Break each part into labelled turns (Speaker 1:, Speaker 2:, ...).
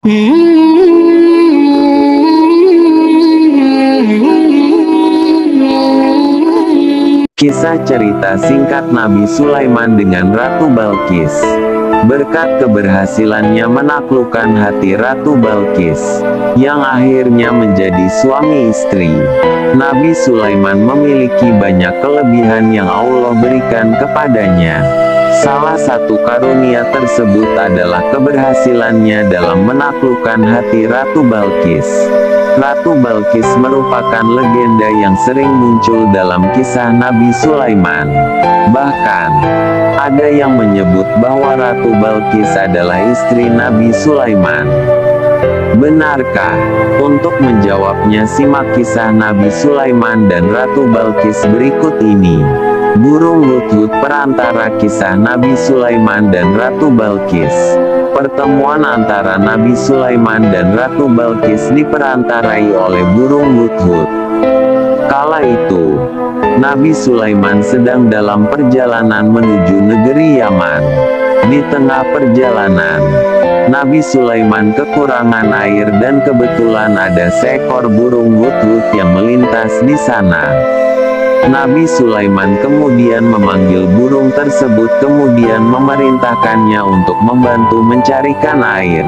Speaker 1: Kisah cerita singkat Nabi Sulaiman dengan Ratu Balqis. Berkat keberhasilannya menaklukkan hati Ratu Balqis, yang akhirnya menjadi suami istri, Nabi Sulaiman memiliki banyak kelebihan yang Allah berikan kepadanya. Salah satu karunia tersebut adalah keberhasilannya dalam menaklukkan hati Ratu Balqis. Ratu Balqis merupakan legenda yang sering muncul dalam kisah Nabi Sulaiman. Bahkan, ada yang menyebut bahwa Ratu Balqis adalah istri Nabi Sulaiman. Benarkah? Untuk menjawabnya simak kisah Nabi Sulaiman dan Ratu Balqis berikut ini. Burung hudhud perantara kisah Nabi Sulaiman dan Ratu Balqis. Pertemuan antara Nabi Sulaiman dan Ratu Balqis diperantarai oleh burung hudhud. Kala itu, Nabi Sulaiman sedang dalam perjalanan menuju negeri Yaman. Di tengah perjalanan, Nabi Sulaiman kekurangan air dan kebetulan ada seekor burung hudhud yang melintas di sana. Nabi Sulaiman kemudian memanggil burung tersebut kemudian memerintahkannya untuk membantu mencarikan air.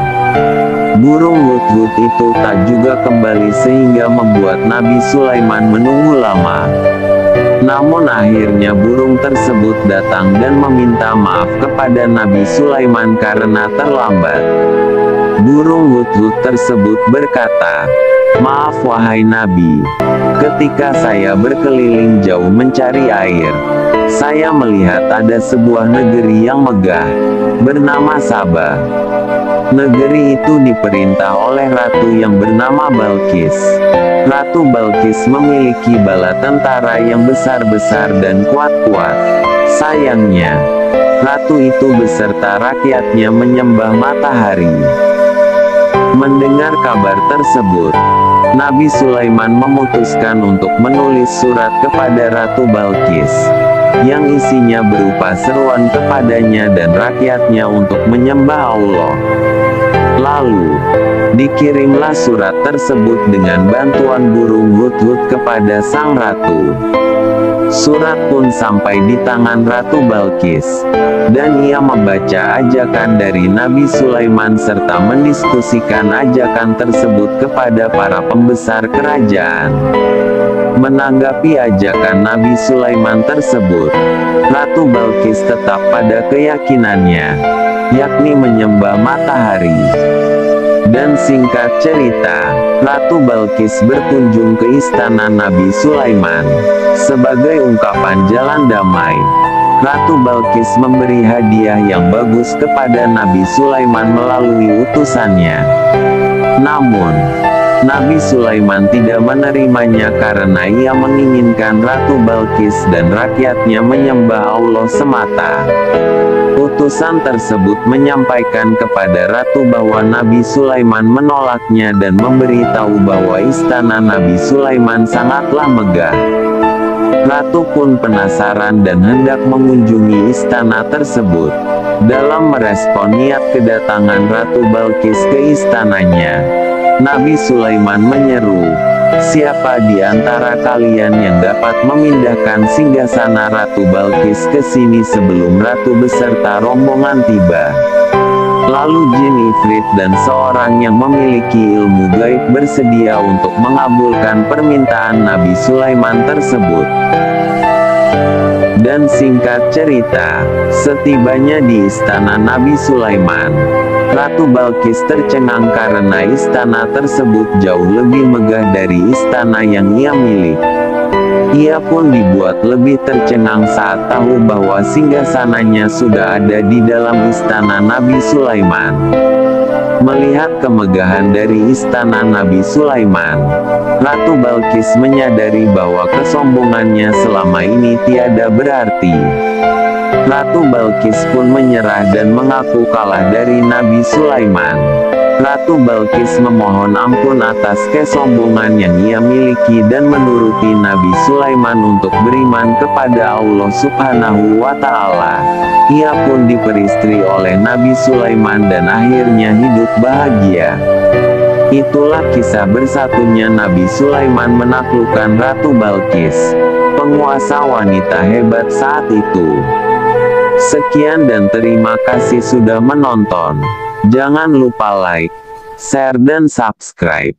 Speaker 1: Burung hudhud itu tak juga kembali sehingga membuat Nabi Sulaiman menunggu lama. Namun akhirnya burung tersebut datang dan meminta maaf kepada Nabi Sulaiman karena terlambat. Burung hudhud tersebut berkata, "Maaf wahai Nabi, ketika saya berkeliling jauh mencari air, saya melihat ada sebuah negeri yang megah, bernama Sabah. Negeri itu diperintah oleh ratu yang bernama Balqis. Ratu Balqis memiliki bala tentara yang besar-besar dan kuat-kuat. Sayangnya, ratu itu beserta rakyatnya menyembah matahari." Mendengar kabar tersebut, Nabi Sulaiman memutuskan untuk menulis surat kepada Ratu Balqis, yang isinya berupa seruan kepadanya dan rakyatnya untuk menyembah Allah. Lalu, dikirimlah surat tersebut dengan bantuan burung hudhud kepada sang ratu. Surat pun sampai di tangan Ratu Balqis, dan ia membaca ajakan dari Nabi Sulaiman serta mendiskusikan ajakan tersebut kepada para pembesar kerajaan. Menanggapi ajakan Nabi Sulaiman tersebut, Ratu Balqis tetap pada keyakinannya, yakni menyembah matahari. Dan singkat cerita, Ratu Balqis berkunjung ke istana Nabi Sulaiman. Sebagai ungkapan jalan damai, Ratu Balqis memberi hadiah yang bagus kepada Nabi Sulaiman melalui utusannya. Namun, Nabi Sulaiman tidak menerimanya karena ia menginginkan Ratu Balqis dan rakyatnya menyembah Allah semata. Utusan tersebut menyampaikan kepada Ratu bahwa Nabi Sulaiman menolaknya dan memberitahu bahwa istana Nabi Sulaiman sangatlah megah. Ratu pun penasaran dan hendak mengunjungi istana tersebut. Dalam merespon niat kedatangan Ratu Balqis ke istananya, Nabi Sulaiman menyeru, "Siapa di antara kalian yang dapat memindahkan singgasana Ratu Balqis ke sini sebelum Ratu beserta rombongan tiba?" Lalu jin ifrit dan seorang yang memiliki ilmu gaib bersedia untuk mengabulkan permintaan Nabi Sulaiman tersebut. Dan singkat cerita, setibanya di istana Nabi Sulaiman, Ratu Balqis tercengang karena istana tersebut jauh lebih megah dari istana yang ia milik. Ia pun dibuat lebih tercengang saat tahu bahwa singgasananya sudah ada di dalam istana Nabi Sulaiman. Melihat kemegahan dari istana Nabi Sulaiman, Ratu Balqis menyadari bahwa kesombongannya selama ini tiada berarti. Ratu Balqis pun menyerah dan mengaku kalah dari Nabi Sulaiman. Ratu Balkis memohon ampun atas kesombongan yang ia miliki dan menuruti Nabi Sulaiman untuk beriman kepada Allah Subhanahu wa Ta'ala. Ia pun diperistri oleh Nabi Sulaiman dan akhirnya hidup bahagia. Itulah kisah bersatunya Nabi Sulaiman menaklukkan Ratu Balkis, penguasa wanita hebat saat itu. Sekian dan terima kasih sudah menonton. Jangan lupa like, share dan subscribe.